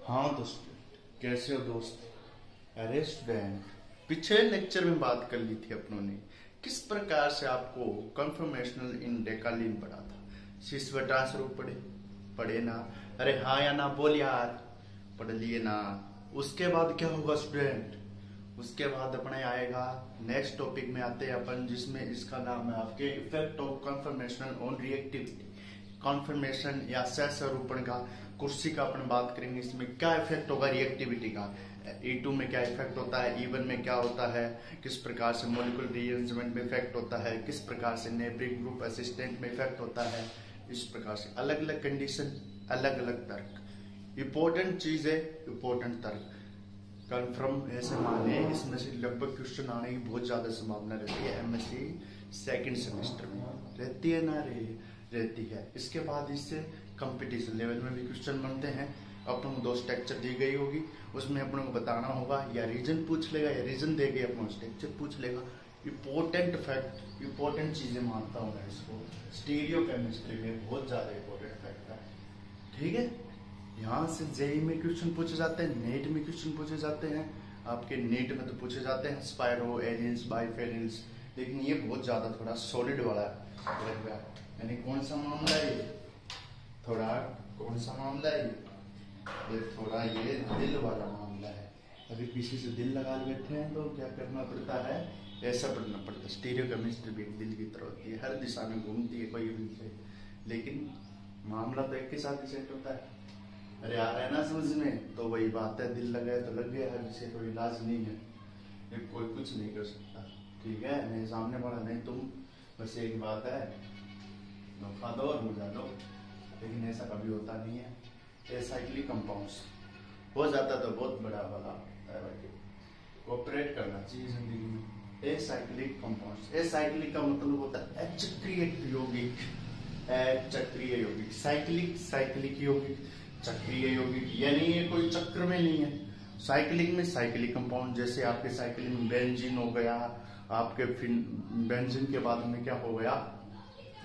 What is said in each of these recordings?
हाँ दोस्त, कैसे हो दोस्त? अरे स्टूडेंट, पिछले लेक्चर में बात कर ली थी अपनों ने किस प्रकार से आपको कन्फर्मेशनल इन डेकालीन पढ़ा था। शिष्य स्वरूप पढ़े पढ़े ना? अरे हाँ या ना बोल यार, पढ़ लिए ना? उसके बाद क्या होगा स्टूडेंट? उसके बाद अपने आएगा नेक्स्ट टॉपिक में आते हैं अपन, जिसमें इसका नाम है आपके effect of conformation on reactivity. Conformation या सहस्वरूपण का, कुर्सी का अपन बात करेंगे। इसमें क्या इफेक्ट होगा रिएक्टिविटी का, E2 में क्या इफेक्ट होता है, E1 में क्या होता है, किस प्रकार से मॉलिक्यूलर रीअरेंजमेंट में इफेक्ट होता है, किस प्रकार से नेबरिंग ग्रुप असिस्टेंट में इफेक्ट होता है। इस प्रकार से अलग अलग कंडीशन, अलग अलग तर्क। इंपॉर्टेंट चीज है इंपॉर्टेंट तर्क। कन्फर्म ऐसे माने इसमें से लगभग क्वेश्चन आने की बहुत ज्यादा संभावना रहती है। MSc सेकंड सेमेस्टर में रहती है ना रहती है। इसके बाद इससे कंपटीशन लेवल में भी क्वेश्चन बनते हैं। अपन को 2 स्ट्रक्चर दी गई होगी, उसमें अपन को बताना होगा, या रीजन पूछ लेगा या रीजन देगा, अपन स्ट्रक्चर पूछ लेगा। इंपॉर्टेंट फैक्ट, इंपॉर्टेंट चीजें मानता हूँ मैं इसको। स्टीरियो केमिस्ट्री में बहुत ज्यादा इंपॉर्टेंट फैक्ट है, ठीक है। यहाँ से जेई में क्वेश्चन पूछे जाते हैं, नेट में क्वेश्चन पूछे जाते हैं। आपके नेट में तो पूछे जाते हैं स्पायरो, एरियंस, बाइफेरिल्स, लेकिन ये बहुत ज्यादा थोड़ा सॉलिड वाला है। यानी कौन सा मामला है ये? थोड़ा कौन सा मामला है ये थोड़ा ये दिल वाला मामला है। अभी किसी से दिल लगा बैठे हैं तो क्या करना पड़ता है? ऐसा पढ़ना पड़ता है। स्टीरियो केमिस्ट्री भी दिल की तरह होती है, हर दिशा में घूमती है कोई भी से, लेकिन मामला तो एक के साथ ही सेट होता है। अरे आ रहा है ना समझ में? तो वही बात है, दिल लगाए तो लग गया है, विषय कोई इलाज नहीं है, कोई कुछ नहीं कर सकता, ठीक है। मेरे सामने वाला नहीं तुम, बस एक बात है, नफा दो और बुझा दो, लेकिन ऐसा कभी होता नहीं है। एसाइक्लिक कंपाउंड्स हो जाता तो बहुत बड़ा वाला कोऑपरेट करना चाहिए जिंदगी में। एसाइक्लिक कंपाउंड्स, एसाइक्लिक का मतलब होता है अचक्रीय यौगिक, चक्रीय यौगिक। साइक्लिक, साइक्लिक यौगिक, चक्रीय यौगिक, यानी ये कोई चक्र में नहीं है। साइक्लिक में साइक्लिक कंपाउंड, जैसे आपके साइक्लिक में बेंजीन हो गया, आपके बेंजीन के बाद में क्या हो गया,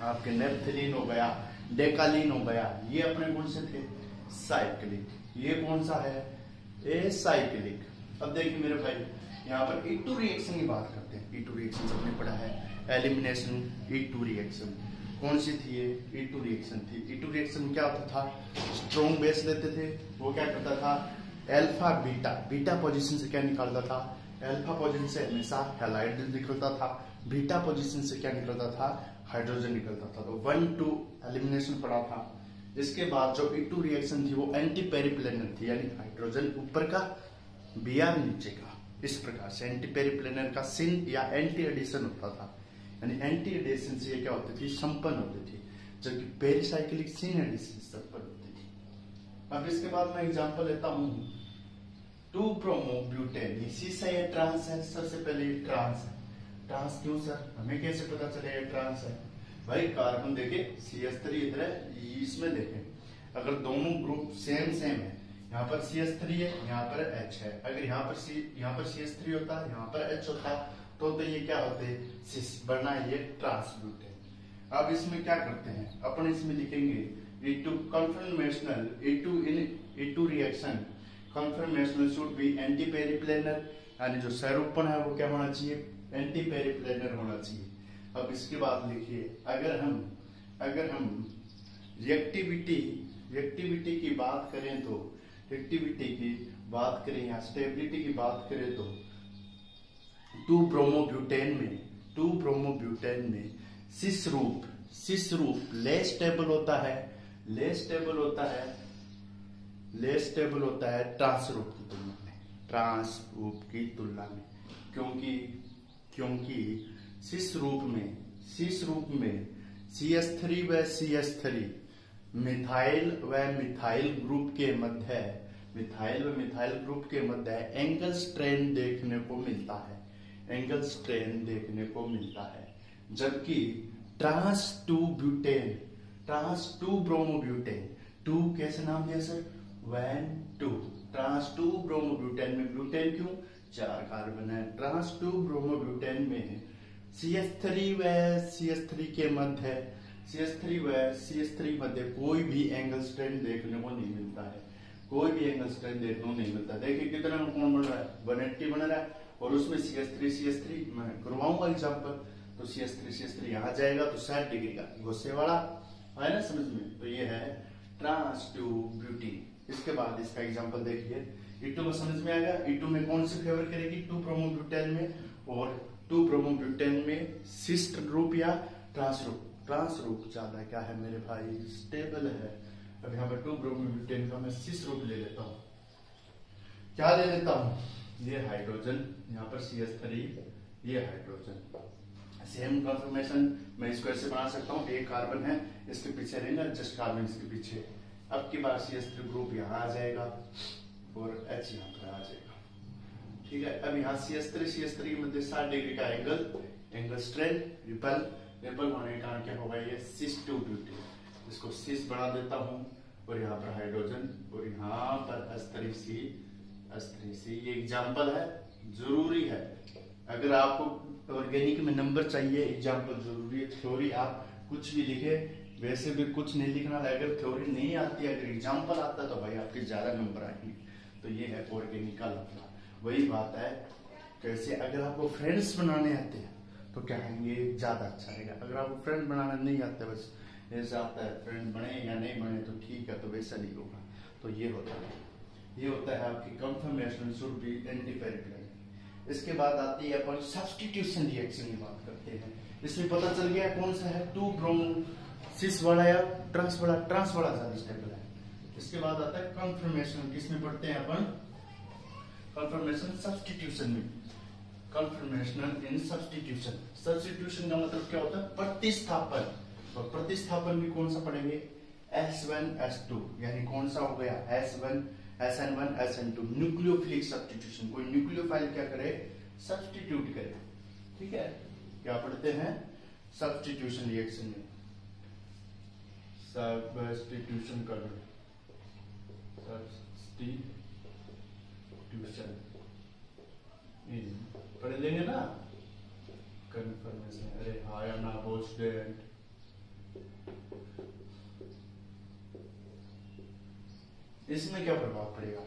आपके नेप्थलीन हो गया, डेकालीन हो गया, ये अपने कौन से थे? साइक्लिक। ये कौन सा है? एसाइक्लिक। अब देखिए मेरे भाई, यहाँ पर E2 रिएक्शन की बात करते हैं। E2 रिएक्शन सबने पढ़ा है, एलिमिनेशन E2 रिएक्शन। कौन सी थी ये? E2 रिएक्शन थी। E2 रिएक्शन में क्या होता था? स्ट्रॉन्ग बेस लेते थे, वो क्या करता था? अल्फा बीटा, बीटा पोजीशन से क्या निकालता था? अल्फा पोजीशन से हमेशा हैलाइड निकलता था, बीटा पोजीशन से क्या निकलता था? हाइड्रोजन निकलता था। तो 1-2 एलिमिनेशन पड़ा था। इसके बाद जो E2 रिएक्शन थी वो एंटी पेरिप्लेनर थी, यानी हाइड्रोजन ऊपर का, Br नीचे का। इस प्रकार से एंटी पेरिप्लेनर का सिन या एंटी एडिशन होता था, यानी एंटी एडिशन से ये क्या होती थी? संपन्न होती थी, जबकि पेरिसाइक्लिक सिन एडिशन संपन्न होती थी। अब इसके बाद मैं एग्जांपल लेता हूं, 2-ब्रोमोब्यूटेन। इसी से ये ट्रांस है। सबसे पहले ये ट्रांस है। ट्रांस क्यों सर? हमें कैसे पता चले ये ट्रांस है? भाई कार्बन देखे CH3 इधर है, इसमें देखें, अगर दोनों ग्रुप सेम सेम है, यहाँ पर CH3 है, यहाँ पर H है, अगर यहाँ पर CH3 होता है, यहाँ पर H होता, तो ये क्या होते? सिस, वरना ये ट्रांसब्यूटेन। अब इसमें क्या करते हैं अपन? इसमें लिखेंगे E2 conformational, E2 reaction conformational should be anti periplanar, यानी जो स्वरूपण है वो क्या होना चाहिए? एंटी पेरिप्लेनर होना चाहिए। अब इसके बाद लिखिए, अगर हम रिएक्टिविटी की बात करें तो, रिएक्टिविटी की बात करें या स्टेबिलिटी की बात करें तो 2-ब्रोमोब्यूटेन में सिस रूप लेस स्टेबल होता है ट्रांस रूप की तुलना में, क्योंकि सिस रूप में CH3 व CH3 मिथाइल व मिथाइल ग्रुप के मध्य एंगल स्ट्रेन देखने को मिलता है, जबकि ट्रांस 2-ब्रोमोब्यूटेन, 2 कैसे नाम दिया सर? 1-2। ट्रांस 2-ब्रोमोब्यूटेन में ब्यूटेन क्यों? 4 कार्बन है। ट्रांस 2-ब्रोमोब्यूटेन में CH3 व CH3 मध्य कोई भी एंगल स्ट्रेन देखने को नहीं मिलता है। कोई भी एंगल स्ट्रेंथ देखने को नहीं मिलता। देखिए कितना कोण बन रहा है, 180 बन रहा है, और उसमें CS3 मैं करवाऊंगा एग्जाम्पल, तो CS3 यहाँ जाएगा तो 60 डिग्री का गुस्से वाला है ना समझ में। तो ये है ट्रांस ट्यूब ब्यूटी। इसके बाद इसका एग्जाम्पल देखिए, E2 में समझ में आएगा। E2 में कौन सी फेवर करेगी, 2-ब्रोमोब्यूटेन में, और 2-ब्रोमोब्यूटेन में सिस्ट रूप या ट्रांस रूप। ट्रांस रूप ज्यादा क्या है मेरे भाई, स्टेबल है। अब यहाँ पर 2-ब्रोमोब्यूटेन का मैं सिस्ट रूप ले लेता हूँ, क्या ले लेता हूँ, ये हाइड्रोजन, यहाँ पर CS3, ये हाइड्रोजन। सेम कंफर्मेशन मैं इसको ऐसे बना सकता हूँ, एक कार्बन है इसके पीछे रहेगा, जस्ट कार्बन इसके पीछे। अब की बार CS3 ग्रुप यहाँ आ जाएगा और H यहाँ पर आ जाएगा, ठीक है। अब यहाँ CS3 के मध्य 60 डिग्री का एंगल स्ट्रेंथ, रिपल होने के कारण क्या होगा, ये सिस टू ब्यूटी। इसको सिस बना देता हूँ, और यहाँ पर हाइड्रोजन, और यहाँ पर H3C। ये एग्जाम्पल है, जरूरी है। अगर आपको ऑर्गेनिक में नंबर चाहिए, एग्जाम्पल जरूरी है। थ्योरी आप कुछ भी लिखे, वैसे भी कुछ नहीं लिखना। अगर थ्योरी नहीं आती, अगर एग्जाम्पल आता है तो भाई आपके ज्यादा नंबर आएंगे। तो ये है ऑर्गेनिक का लफड़ा। वही बात है, कैसे अगर आपको फ्रेंड्स बनाने आते हैं तो क्या कहेंगे, ज्यादा अच्छा रहेगा। अगर आपको फ्रेंड बनाना नहीं आता, बस ऐसा आता है फ्रेंड बने या नहीं बने तो ठीक है, तो वैसा नहीं होगा। तो ये होता है आपकी कंफर्मेशन शुड बी एंटीपेरिक। इसके बाद आती है अपन सब्स्टिट्यूशन रिएक्शन की बात करते हैं। इसमें पता चल गया कौन सा है, 2-ब्रोमो सिस वाला या ट्रांस वाला ज्यादा स्टेबल है। इसके बाद आता है कंफर्मेशन, किसमें पढ़ते हैं अपन, कंफर्मेशन सब्स्टिट्यूशन में। कंफर्मेशनल इन सब्स्टिट्यूशन का मतलब क्या होता है, प्रतिस्थापन। और प्रतिस्थापन भी कौन सा पढ़ेंगे, S1S2, यानी कौन सा हो गया, SN1 SN2, न्यूक्लियोफिलिक सब्स्टिट्यूशन। कोई न्यूक्लियोफाइल क्या करे, सब्स्टिट्यूट करे, ठीक है। क्या पढ़ते हैं, सब्स्टिट्यूशन रिएक्शन में, सब्स्टिट्यूशन कर, सब्स्टिट्यूशन पढ़ लेंगे ना, कंफर्मेशन। अरे हाय ना वो स्टूडेंट, इसमें क्या प्रभाव पड़ेगा,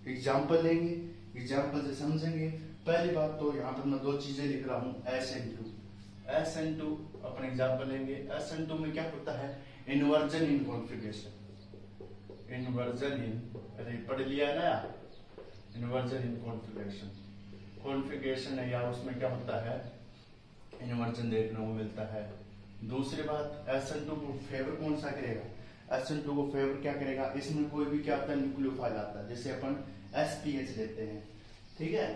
एग्जाम्पल लेंगे, एग्जाम्पल से समझेंगे। पहली बात तो यहाँ पर मैं 2 चीजें लिख रहा हूँ, SN2 अपन एग्जाम्पल लेंगे। SN2 में क्या होता है, इन्वर्जन इन कॉन्फ़िगरेशन, अरे पढ़ लिया ना, इन्वर्जन इन कॉन्फ़िगरेशन है यार, उसमें क्या होता है, इन्वर्जन देखने को मिलता है। दूसरी बात, SN2 को फेवर कौन सा करेगा, SN2 को फेवर क्या करेगा, इसमें कोई भी क्या आता है, न्यूक्लियोफाइल आता है। जैसे अपन SPH लेते हैं, ठीक है,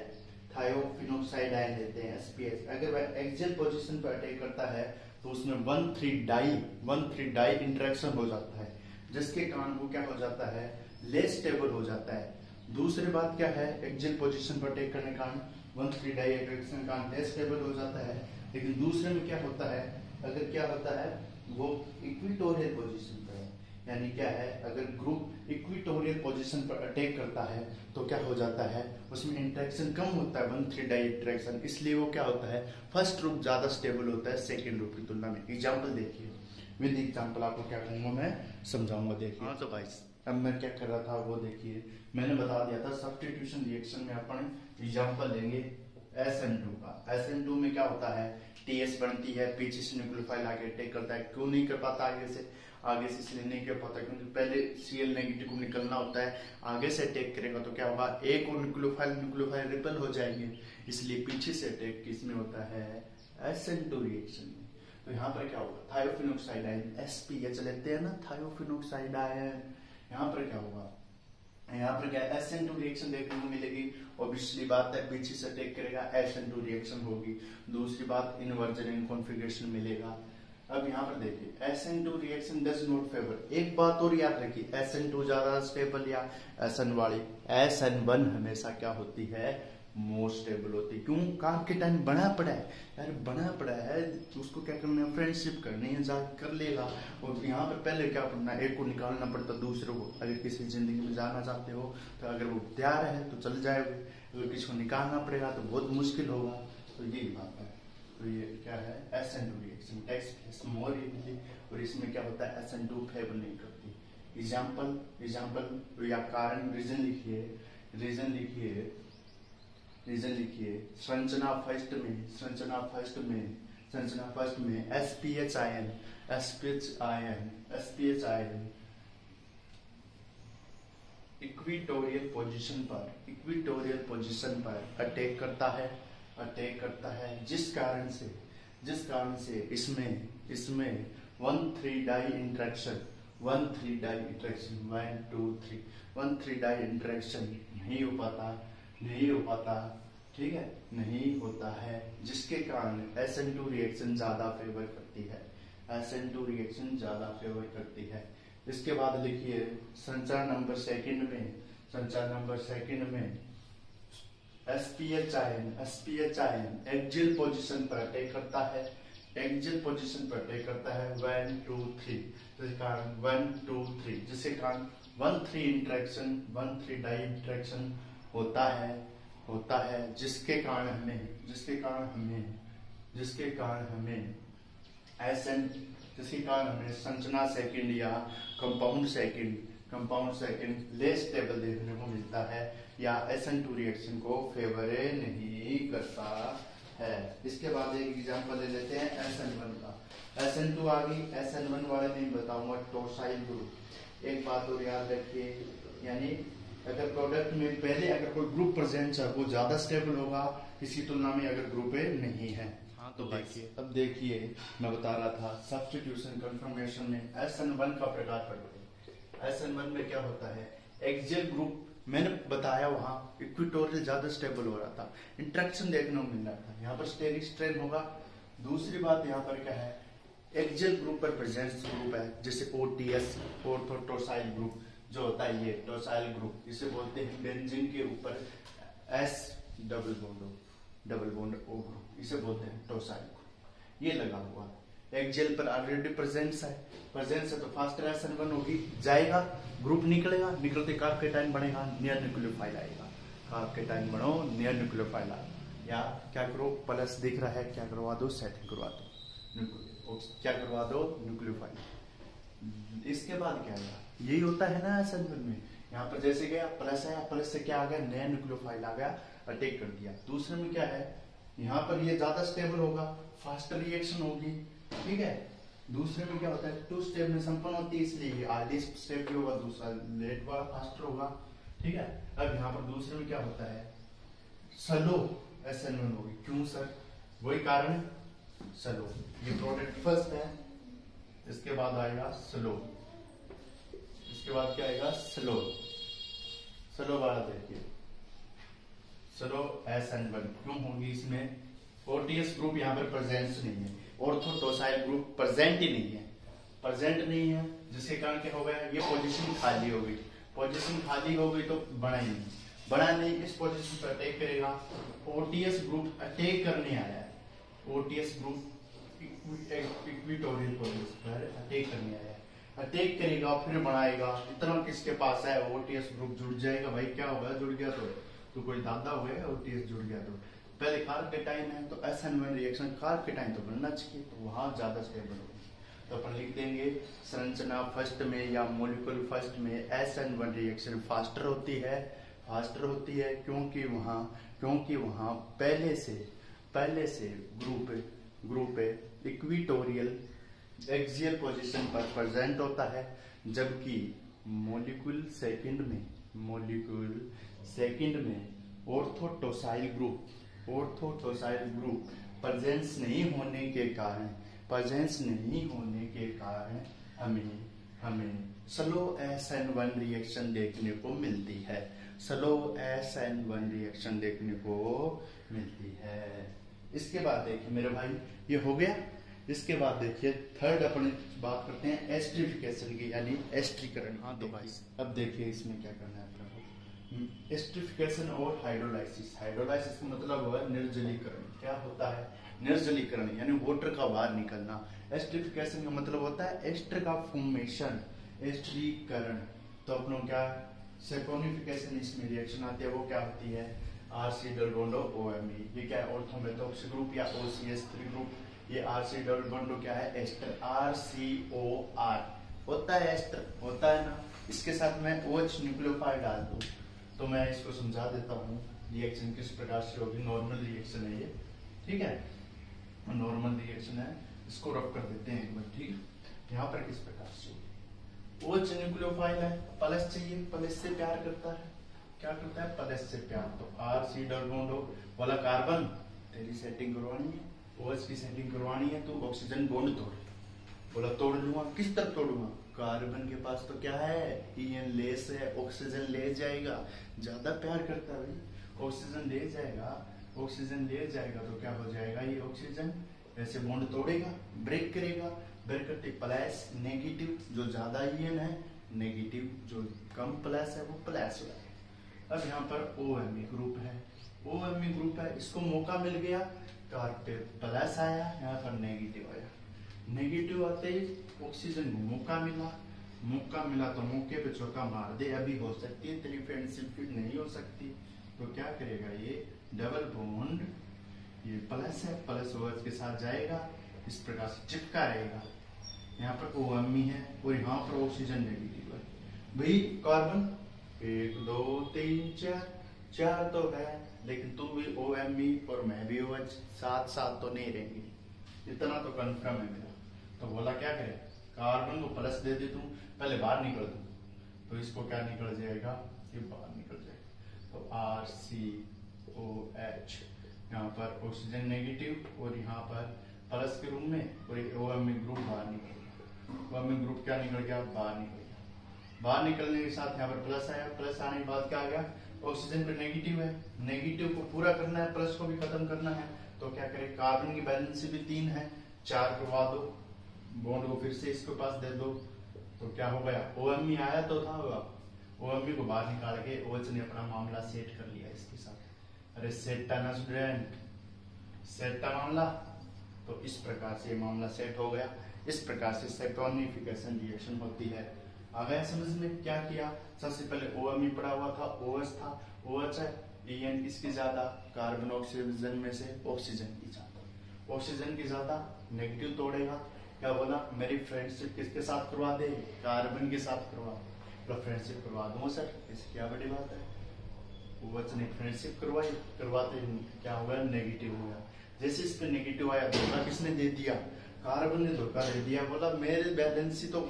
थायोफिनोक्साइडाइन लेते हैं SPH। अगर वह एक्सियल पोजीशन पर अटैक करता है तो उसमें 1,3 डाई इंटरेक्शन हो जाता है, जिसके कारण वो क्या हो जाता है, लेस स्टेबल हो जाता है। दूसरी बात क्या है, एक्सियल पोजीशन पर अटैक करने के कारण 1,3 डाई इंटरेक्शन के कारण लेस स्टेबल हो जाता है। लेकिन दूसरे में क्या होता है, अगर क्या होता है, वो इक्विटोरियल पोजीशन पर है, यानी क्या है, अगर ग्रुप इक्विटोरियल पोजीशन पर अटैक करता है तो क्या हो जाता है, उसमें इंटरेक्शन कम होता है, 1,3 डाई इंटरेक्शन। इसलिए वो क्या होता है, फर्स्ट ग्रुप ज्यादा स्टेबल होता है सेकेंड ग्रुप की तुलना में। एग्जाम्पल देखिए, विद एग्जाम्पल आपको क्या कहूंगा मैं समझाऊंगा। देखिए हाँ, तो भाई अब मैं क्या कर रहा था वो देखिए, मैंने बता दिया था सब्स्टिट्यूशन रिएक्शन में अपन एग्जाम्पल लेंगे SN2 का। SN2 में क्या होता है, TS बनती है, पीछे से न्यूक्लियोफाइल आगे अटैक करता है। क्यों नहीं कर पाता आगे से इसलिए नहीं कर पाता क्योंकि पहले Cl नेगेटिव को निकलना होता है। आगे से अटैक करेगा तो क्या होगा, एक और न्यूक्लियोफाइल रिपेल हो जाएंगे, इसलिए पीछे से अटैक किसमें होता है, SN2 रिएक्शन में। तो यहाँ पर क्या होगा, थायोफिनोक्साइडाइन SPH लेते हैं ना, थायोफिनोक्साइडाइन। यहाँ पर क्या होगा, यहाँ पर क्या SN2 रिएक्शन देखने को मिलेगी। ऑब्वियसली बात है, पीछे से अटैक करेगा, SN2 रिएक्शन होगी। दूसरी बात, इन्वर्जन इन कॉन्फ़िगरेशन मिलेगा। अब यहाँ पर देखिए, SN2 reaction does not favour. एक बात और याद रखिए, SN2 ज्यादा स्टेबल या SN1 हमेशा क्या होती है, मोर स्टेबल होती है। क्यों, काम के टाइम बना पड़ा है यार, बना पड़ा है, उसको क्या करना है, फ्रेंडशिप करनी है, जाके कर लेगा। और यहाँ पर पहले क्या करना, एक को निकालना पड़ता दूसरे को। अगर किसी जिंदगी में जाना चाहते हो तो अगर वो तैयार है तो चल जाएगा, अगर किसी को निकालना पड़ेगा तो बहुत मुश्किल होगा। तो यही बात है। तो ये क्या है, SN2 reaction text more easily. और इसमें क्या होता है, SN2 फेवर नहीं करती, एग्जाम्पल या कारण, रीजन लिखिए। संरचना फर्स्ट में एसपीएच आयन इक्विटोरियल पोजीशन पर अटैक करता है, जिस कारण से इसमें 1,3 डाई इंटरेक्शन 1 3 डाई इंटरेक्शन नहीं हो पाता, ठीक है, नहीं होता है, जिसके कारण SN2 रिएक्शन ज्यादा फेवर करती है। इसके बाद लिखिए संचार नंबर सेकंड में एसपीएच आयन एक्सियल पोजीशन पर अटैक करता है, 1 2 3, जिसके कारण 1 3 डाई इंटरेक्शन होता है, जिसके कारण हमें संरचना सेकंड या कंपाउंड सेकंड लेस स्टेबल देखने को मिलता है, या SN2 रिएक्शन को फेवर नहीं करता है। इसके बाद एक एग्जांपल ले लेते हैं SN1 का। SN2 आ गई, SN1 वाले में बताऊंगा टॉर्साइल ग्रुप। एक बात और याद रखिए, यानी अगर प्रोडक्ट में पहले अगर कोई ग्रुप प्रेजेंट है वो ज्यादा स्टेबल होगा इसी तुलना में अगर ग्रुप नहीं है। हाँ तो अब देखिए मैं बता रहा था सब्स्टिट्यूशन कंफर्मेशन में SN1 का प्रकार पढ़ोगे। SN1 में क्या होता है, एक्सियल ग्रुप मैंने बताया वहां इक्विटोरियल ज्यादा स्टेबल हो रहा था, इंटरेक्शन देखने को मिल रहा था, यहाँ पर स्टेरिक स्ट्रेन होगा। दूसरी बात यहाँ पर क्या है, एक्सियल ग्रुप पर प्रेजेंस ग्रुप है, जैसे OTS ऑर्थोटोसाइल ग्रुप जो होता है, ये टोसाइल ग्रुप इसे बोलते हैं। बेंजीन के ऊपर S double bond O group इसे बोलते हैं टोसाइल ग्रुप, ये लगा हुआ एक्सियल पर ऑलरेडी प्रेजेंस है तो फास्टर SN1 होगी, जाएगा ग्रुप निकलते कार्ब कैटायन बनेगा, नियर न्यूक्लियोफाइल आएगा, कार्ब कैटायन बनो नियर न्यूक्लियोफाइल आएगा। या क्या करो, प्लस दिख रहा है, क्या करवा दो, सेटिंग करवा दो, क्या करवा दो, न्यूक्लियोफाइल। इसके बाद क्या आएगा, यही होता है ना SN1 में, यहाँ पर जैसे गया प्लस है, प्लस से क्या आ गया, नया न्यूक्लियोफाइल आ गया, अटैक कर दिया। दूसरे में क्या है, यहाँ पर ये ज्यादा स्टेबल होगा, फास्टर रिएक्शन होगी, ठीक है। दूसरे में क्या होता है, 2 स्टेप में संपन्न होती है, इसलिए आधी स्टेप भी होगा, दूसरा लेट वाला फास्टर होगा, ठीक है। अब यहाँ पर दूसरे में क्या होता है, स्लो SN1 होगी, क्यों सर, वही कारण स्लो, ये प्रोडक्ट फर्स्ट है, इसके बाद आएगा स्लो, इसके बाद क्या आएगा, स्लो वाला देखिए, स्लो SN1 क्यों होगी, इसमें OTS ग्रुप यहाँ पर प्रेजेंट नहीं है, ऑर्थोटोसाइल ग्रुप प्रेजेंट नहीं है, जिसके कारण क्या हो गया, ये पोजीशन खाली हो गई तो बड़ा नहीं, इस पोजीशन पर अटैक करेगा। OTS ग्रुप अटैक करने आया है, OTS ग्रुप इक्विटोरियल पोजीशन पर अटैक करने आया है, अटैक करेगा फिर बनाएगा, इतना किसके पास है, OTS ग्रुप जुड़ जाएगा, भाई क्या होगा, जुड़ गया तो कोई दादा हो गया, OTS जुड़ गया तो पहले कार्ब कैटायन है तो SN1 रिएक्शन कार्ब कैटायन तो बनना चाहिए, तो वहां ज्यादा स्टेबल होगी, तो अपन लिख देंगे संरचना फर्स्ट में या मॉलिक्यूल फर्स्ट में SN1 रिएक्शन फास्टर होती है, क्योंकि वहां पहले से ग्रुप इक्विटोरियल एक्सियल पोजीशन पर प्रेजेंट होता है, जबकि मॉलिक्यूल सेकंड में ऑर्थोटोसाइल ग्रुप प्रेजेंस नहीं होने के कारण हमें स्लो SN1 रिएक्शन देखने को मिलती है। इसके बाद देखिए मेरे भाई ये हो गया। इसके बाद देखिए थर्ड अपन बात करते हैं एस्ट्रिफिकेशन की, यानी एस्ट्रीकरण। हाँ तो भाई अब देखिए इसमें क्या करना है अपना, एस्ट्रिफिकेशन और हाइड्रोलाइसिस का मतलब हुआ निर्जलीकरण। क्या होता है निर्जलीकरण, यानी वाटर का बाहर निकलना। एस्ट्रिफिकेशन का मतलब होता है एस्टर का फॉर्मेशन, एस्ट्रीकरण। तो अपनों क्या सेपोनिफिकेशन इसमें रिएक्शन आती है, वो क्या होती है RC डबल बॉन्ड OMe, ये क्या है ऑर्थोमेथॉक्स ग्रुप या OCH3 ग्रुप। ये RC डबल बॉन्ड क्या है एस्टर RCOR, होता है एस्टर, होता है ना। इसके साथ मैं OH न्यूक्लियोफाइल डाल दूं तो मैं इसको समझा देता हूँ रिएक्शन किस प्रकार से होगी। नॉर्मल रिएक्शन है ये, ठीक है, नॉर्मल रिएक्शन है, इसको रफ कर देते हैं एक बार, ठीक है। यहाँ पर किस प्रकार से OH न्यूक्लियोफाइल है, प्लस चाहिए, प्लस से प्यार करता है, क्या करता है, प्लस से प्यार। तो RC डबल बॉन्ड हो, बोला कार्बन तेरी सेटिंग करवानी है, OH की सेटिंग करवानी है, तो ऑक्सीजन बॉन्ड तोड़। बोला तोड़ लूंगा, किस तरफ तोड़ूंगा, कार्बन के पास तो क्या है, EN लेस है, ऑक्सीजन ले जाएगा, ज्यादा प्यार करता है भाई, ऑक्सीजन ले जाएगा, ऑक्सीजन ले जाएगा तो क्या हो जाएगा, ये ऑक्सीजन ऐसे बॉन्ड तोड़ेगा, ब्रेक करेगा, ब्रेक करते प्लस नेगेटिव, जो ज्यादा EN है नेगेटिव, जो कम प्लस है वो प्लस हो जाएगा। अब यहाँ पर OMe ग्रुप है, OMe ग्रुप है, इसको मौका मिल गया, कार पे प्लस आया, यहाँ पर नेगेटिव आया, नेगेटिव आते ही ऑक्सीजन को मौका मिला, मौका मिला तो मौके पे चौका मार दे, अभी हो सकती है तेरी फ्रेंडशिप फिट नहीं हो सकती, तो क्या करेगा ये डबल बॉन्ड, ये प्लस है, प्लस OH के साथ जाएगा, इस प्रकार से चिपका रहेगा। यहाँ पर OMe है और यहाँ पर ऑक्सीजन नेगेटिव है। भाई कार्बन 1 2 3 4 4 तो है, लेकिन तू भी OMe और मैं भी OH, साथ साथ तो नहीं रहेंगे, इतना तो कन्फर्म है मेरा। तो बोला क्या करे, कार्बन को प्लस दे दे, तू पहले बाहर निकल दूं, तो इसको क्या निकल जाएगा, ये बाहर निकल जाएगा, तो RCOH, यहाँ पर ऑक्सीजन नेगेटिव और यहाँ पर प्लस के रूप में, और OMe ग्रुप बाहर निकल गया, OMe ग्रुप क्या निकल गया, बाहर निकल गया। बाहर निकलने के साथ यहाँ पर प्लस आया, प्लस आने के बाद क्या आ गया, ऑक्सीजन पे नेगेटिव है, नेगेटिव को पूरा करना है, प्लस को भी खत्म करना है, तो क्या करें, कार्बन की बैलेंस भी 3 है, 4 करवा दो, बॉन्ड को फिर से इसके पास दे दो, तो क्या हो गया, OMe आया तो था होगा, OMe को बाहर निकाल के OH ने अपना मामला सेट कर लिया इसके साथ। अरे सेट ना स्टूडेंट, सेट मामला, तो इस प्रकार से मामला सेट हो गया, इस प्रकार से सैपोनिफिकेशन रिएक्शन होती है। आ गया समझ में, क्या किया, सबसे पहले OMe पड़ा हुआ था, OH था, OH है, EN किसकी ज्यादा, कार्बन ऑक्सीजन में से ऑक्सीजन की ज्यादा, ऑक्सीजन की ज्यादा, नेगेटिव तोड़ेगा, क्या बोला, मेरी फ्रेंडशिप किसके साथ करवा दे, कार्बन के साथ करवा, तो फ्रेंडशिप करवा दूंगा सर, इसकी क्या बड़ी बात है, OH ने फ्रेंडशिप करवाई, करवाते क्या हो गया, नेगेटिव हो गया। जैसे इस पे नेगेटिव आया, धोखा किसने दे दिया, कार्बन ने धोखा दे दिया, बोला मेरे बैलेंस तो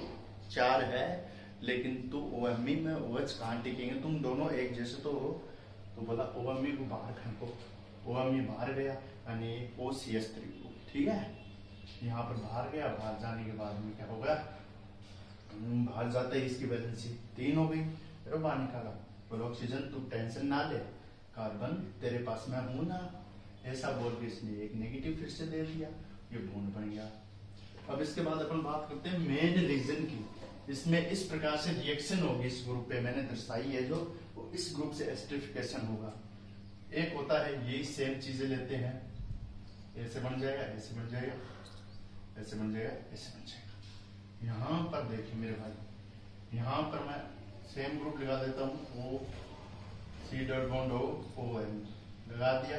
4 है, लेकिन तू OMe में OH कहाँ टिकेंगे, तुम दोनों एक जैसे तो हो, तो बोला OMe को बाहर फेंको, OMe बाहर गया, यानी OCH3 ग्रुप, ठीक है, यहाँ पर बाहर गया, बाहर जाने के बाद में क्या हो गया, बाहर जाते ही इसकी बैलेंस 3 हो गई, फिर बाहर निकाला, बोलो ऑक्सीजन तू टेंशन ना ले, कार्बन तेरे पास मैं हूं ना, ऐसा बोल के इसने एक नेगेटिव फिर से दे दिया, ये बॉन्ड बन गया। अब इसके बाद अपन बात करते हैं मेन रीजन की, इसमें इस प्रकार से रिएक्शन होगी, इस ग्रुप पे मैंने दर्शाई है जो, इस ग्रुप से एस्टरिफिकेशन होगा। एक होता है यही सेम चीजें लेते हैं, ऐसे बन जाएगा, ऐसे बन जाएगा, ऐसे बन जाएगा, ऐसे बन जाएगा। यहाँ पर देखिए मेरे भाई, यहाँ पर मैं सेम ग्रुप लगा देता हूँ, O C double bond OMe लगा दिया,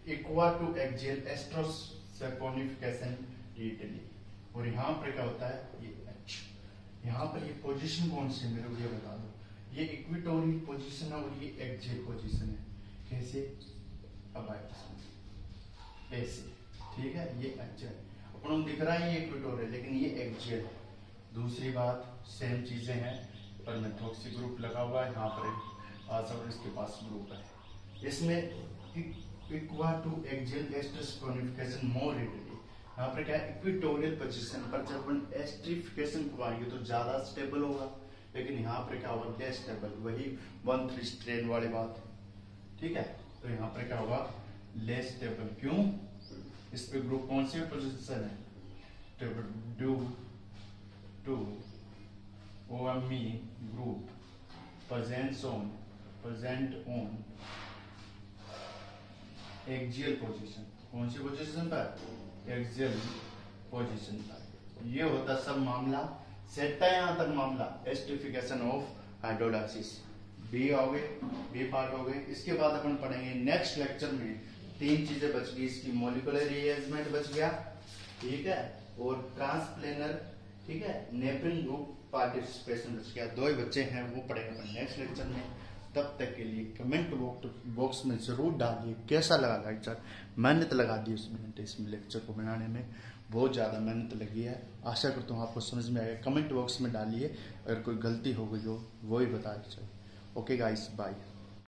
इक्वा टू एक्सियल एस्ट्रोसैपोनिफिकेशन डिटेली, और यहाँ पर क्या होता है, ये H, यहाँ पर ये पोजीशन कौन सी मेरे को ये बता दो, ये इक्वेटोरियल पोजीशन है और ये एक्सियल पोजीशन है, कैसे, अब आए ऐसे, ठीक है, ये एक्सियल अपन दिख रहा है, ये इक्वेटोरियल, लेकिन ये एक्सियल है। दूसरी बात सेम चीजें हैं, पर मेथोक्सी ग्रुप लगा हुआ है, यहाँ पर आसवर इसके पास ग्रुप है, इसमें इक्वा टू एक्सियल एस्ट्रोसैपोनिफिकेशन मोर रेडियली, यहाँ पर क्या है, इक्वेटोरियल पोजीशन पर जब अपन एस्ट्रिफिकेशन करवाएंगे तो ज्यादा स्टेबल होगा, लेकिन यहाँ पर क्या होगा, लेस स्टेबल, वही 1-3 स्ट्रेन वाली बात, ठीक है। तो यहाँ पर क्या होगा, लेस स्टेबल, क्यों, इस पे ग्रुप कौन सी पोजीशन है, due to OMe group present on axial position, कौन सी पोजीशन पर, एक्सियल पोजीशन पर। ये होता सब मामला सेट है, यहाँ तक मामला एस्टरिफिकेशन ऑफ हाइड्रोलाइसिस। बी हो गए, बी पार्ट हो गए। इसके बाद अपन पढ़ेंगे नेक्स्ट लेक्चर में 3 चीजें बच गई, इसकी मॉलिक्यूलर रीअरेंजमेंट बच गया, ठीक है, और ट्रांसप्लेनर ठीक है। नेबरिंग ग्रुप पार्टिसिपेशन क्या 2 ही बच्चे हैं, वो पढ़ेंगे अपन नेक्स्ट लेक्चर में। तब तक के लिए कमेंट बॉक्स में जरूर डालिए कैसा लगा लेक्चर। मेहनत लगा दी इसमें लेक्चर को बनाने में, बहुत ज़्यादा मेहनत लगी है। आशा करता हूँ आपको समझ में आएगा। कमेंट बॉक्स में डालिए, अगर कोई गलती हो गई हो वो ही बता दीजिए। Okay guys, bye.